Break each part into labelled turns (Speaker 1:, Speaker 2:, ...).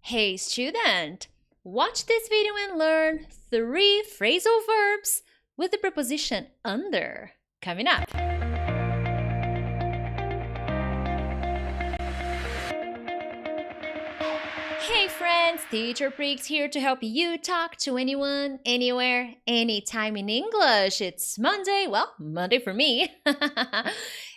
Speaker 1: Hey student, watch this video and learn 3 phrasal verbs with the preposition under. Coming up. Hey friends, Teacher Prix here to help you talk to anyone, anywhere, anytime in English. It's Monday, well, Monday for me.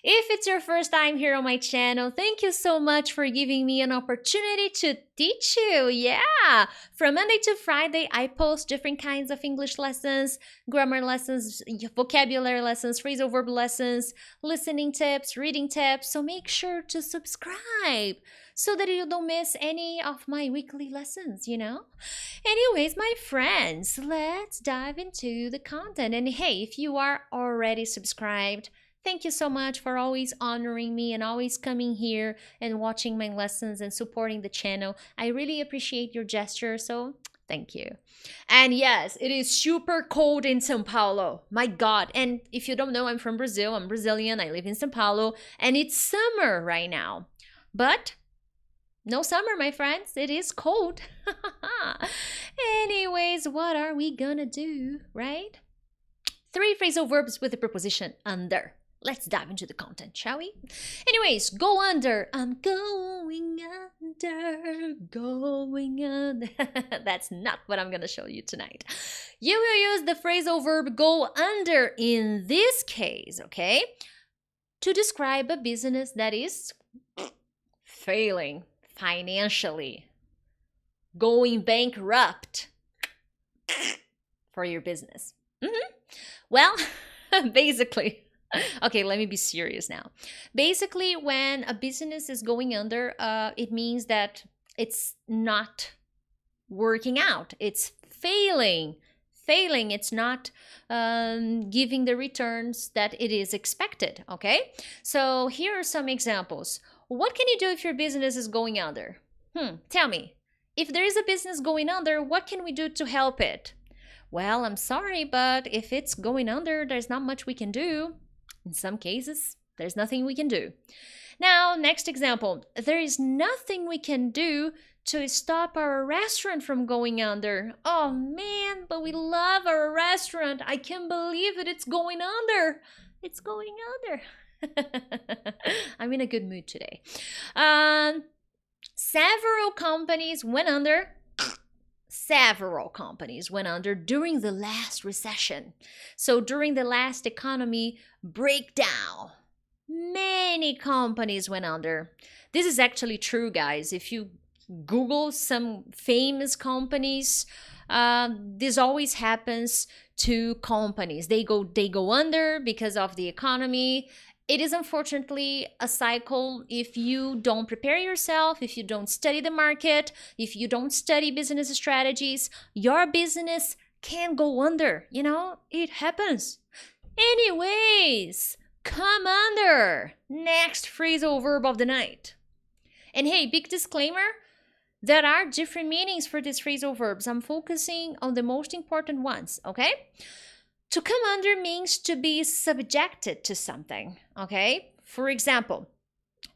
Speaker 1: If it's your first time here on my channel, thank you so much for giving me an opportunity to teach you. Yeah, from Monday to Friday, I post different kinds of English lessons, grammar lessons, vocabulary lessons, phrasal verb lessons, listening tips, reading tips. So make sure to subscribe so that you don't miss any of my weekly lessons, Anyways, my friends, let's dive into the content. And hey, if you are already subscribed, thank you so much for always honoring me and always coming here and watching my lessons and supporting the channel. I really appreciate your gesture, so thank you. And yes, it is super cold in São Paulo. My God. And if you don't know, I'm from Brazil. I'm Brazilian. I live in São Paulo. And it's summer right now. But no summer, my friends. It is cold. Anyways, what are we gonna do, right? 3 phrasal verbs with the preposition under. Let's dive into the content, shall we? Anyways, go under. I'm going under, going under. That's not what I'm gonna show you tonight. You will use the phrasal verb go under in this case, okay? To describe a business that is failing financially, going bankrupt for your business. Well, basically, okay, let me be serious now. Basically, when a business is going under, it means that it's not working out. It's failing. It's not giving the returns that it is expected, okay? So here are some examples. What can you do if your business is going under? Tell me. If there is a business going under, what can we do to help it? Well, I'm sorry, but if it's going under, there's not much we can do. In some cases, there's nothing we can do. Now, next example. There is nothing we can do to stop our restaurant from going under. Oh man, but we love our restaurant. I can't believe it. It's going under. It's going under. I'm in a good mood today. Several companies went under. Several companies went under during the last recession. So during the last economy breakdown, many companies went under. This is actually true, guys. If you Google some famous companies, this always happens to companies. They go under because of the economy. It is unfortunately a cycle. If you don't prepare yourself, if you don't study the market, if you don't study business strategies, your business can go under. It happens. Anyways, come under. Next phrasal verb of the night. And hey, big disclaimer, there are different meanings for these phrasal verbs. I'm focusing on the most important ones, okay? To come under means to be subjected to something, okay? For example,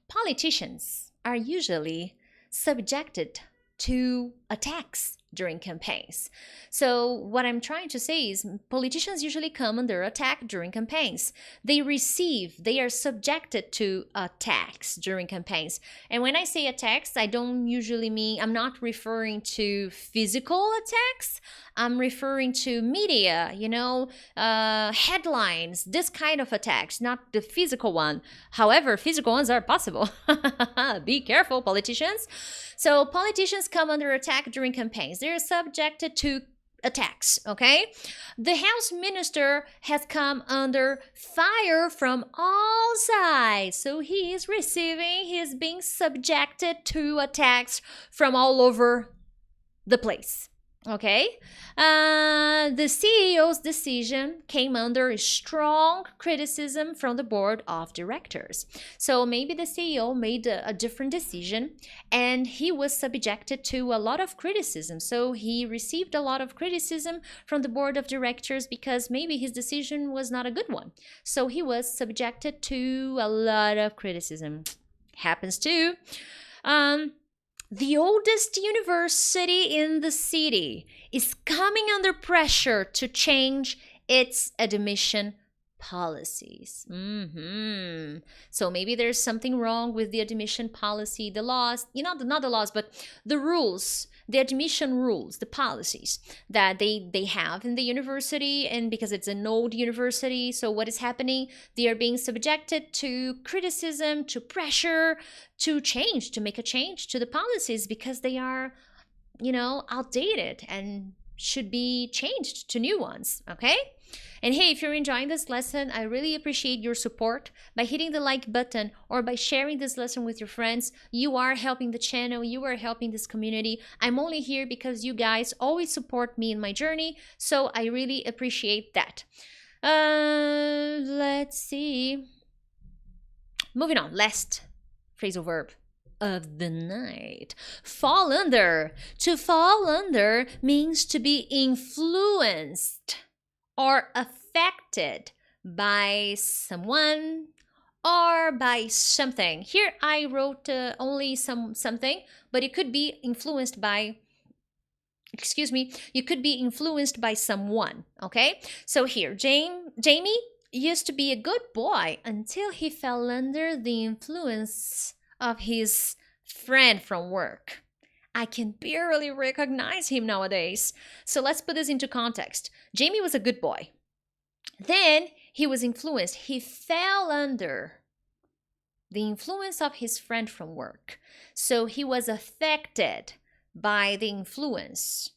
Speaker 1: politicians are usually subjected to attacks during campaigns. So what I'm trying to say is politicians usually come under attack during campaigns. They are subjected to attacks during campaigns. And when I say attacks, I'm not referring to physical attacks. I'm referring to media, headlines, this kind of attacks, not the physical one. However, physical ones are possible. Be careful, politicians. So politicians come under attack during campaigns. They're subjected to attacks, okay? The House Minister has come under fire from all sides. So he's being subjected to attacks from all over the place. Okay, the CEO's decision came under strong criticism from the board of directors. So maybe the CEO made a different decision and he was subjected to a lot of criticism. So he received a lot of criticism from the board of directors because maybe his decision was not a good one. So he was subjected to a lot of criticism. Happens too. The oldest university in the city is coming under pressure to change its admission policies. So maybe there's something wrong with the admission policy, the laws, not the laws, but the rules, the admission rules, the policies that they have in the university. And because it's an old university, so what is happening? They are being subjected to criticism, to pressure, to change, to make a change to the policies because they are, outdated and should be changed to new ones, okay? And hey, if you're enjoying this lesson, I really appreciate your support by hitting the like button or by sharing this lesson with your friends. You are helping the channel, you are helping this community. I'm only here because you guys always support me in my journey, so I really appreciate that. Let's see. Moving on, last phrasal verb of the night. Fall under. To fall under means to be influenced or affected by someone or by something. Here I wrote only something, but it could be influenced by, you could be influenced by someone, okay? So here, Jamie used to be a good boy until he fell under the influence of his friend from work. I can barely recognize him nowadays. So let's put this into context. Jamie was a good boy. Then he was influenced. He fell under the influence of his friend from work. So he was affected by the influence,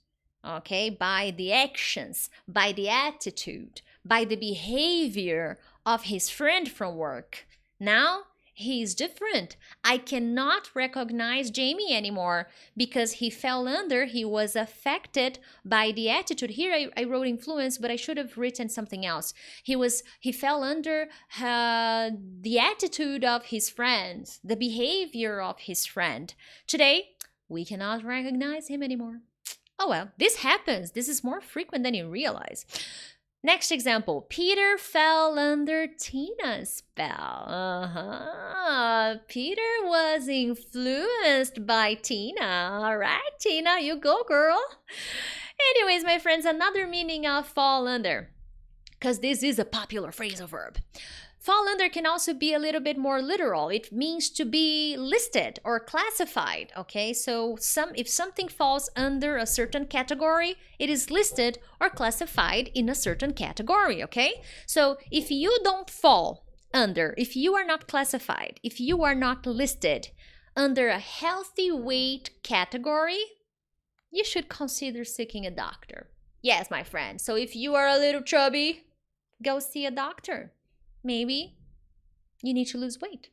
Speaker 1: okay, by the actions, by the attitude, by the behavior of his friend from work. Now he's different. I cannot recognize Jamie anymore because he fell under, he was affected by the attitude. Here I wrote influence, but I should have written something else. He fell under the attitude of his friend, the behavior of his friend. Today, we cannot recognize him anymore. Oh well, this happens. This is more frequent than you realize. Next example, Peter fell under Tina's spell. Peter was influenced by Tina. All right, Tina, you go, girl. Anyways, my friends, another meaning of fall under, because this is a popular phrasal verb. Fall under can also be a little bit more literal. It means to be listed or classified, okay? So if something falls under a certain category, it is listed or classified in a certain category, okay? So if you don't fall under, if you are not classified, if you are not listed under a healthy weight category, you should consider seeking a doctor. Yes, my friend. So if you are a little chubby, go see a doctor. Maybe you need to lose weight.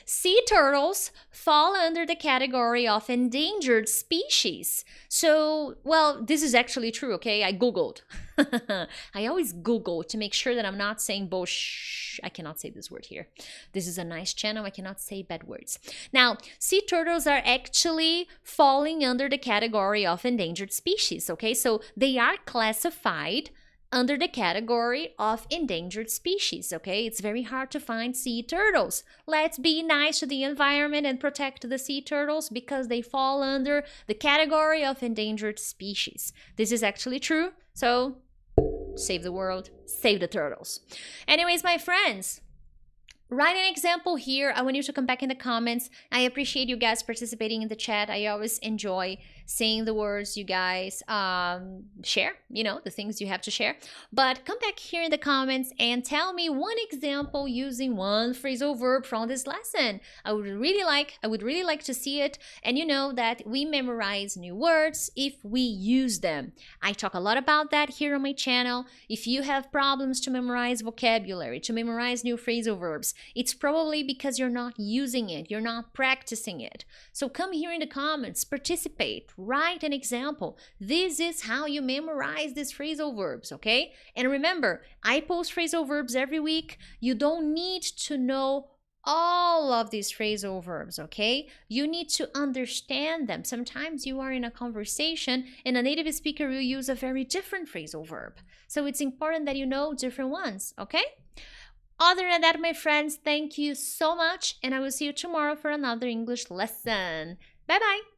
Speaker 1: Sea turtles fall under the category of endangered species. So, well, this is actually true, okay? I Googled. I always Google to make sure that I'm not saying bullshit. I cannot say this word here. This is a nice channel. I cannot say bad words. Now, sea turtles are actually falling under the category of endangered species, okay? So they are classified under the category of endangered species, okay? It's very hard to find sea turtles. Let's be nice to the environment and protect the sea turtles because they fall under the category of endangered species. This is actually true, so save the world, save the turtles. Anyways, my friends, write an example here. I want you to come back in the comments. I appreciate you guys participating in the chat. I always enjoy seeing the words you guys share, the things you have to share. But come back here in the comments and tell me one example using one phrasal verb from this lesson. I would really like to see it. And you know that we memorize new words if we use them. I talk a lot about that here on my channel. If you have problems to memorize vocabulary, to memorize new phrasal verbs, it's probably because you're not using it, you're not practicing it. So come here in the comments, participate, write an example. This is how you memorize these phrasal verbs, okay? And remember, I post phrasal verbs every week. You don't need to know all of these phrasal verbs, okay? You need to understand them. Sometimes you are in a conversation and a native speaker will use a very different phrasal verb. So it's important that you know different ones, okay? Other than that, my friends, thank you so much, and I will see you tomorrow for another English lesson. Bye bye!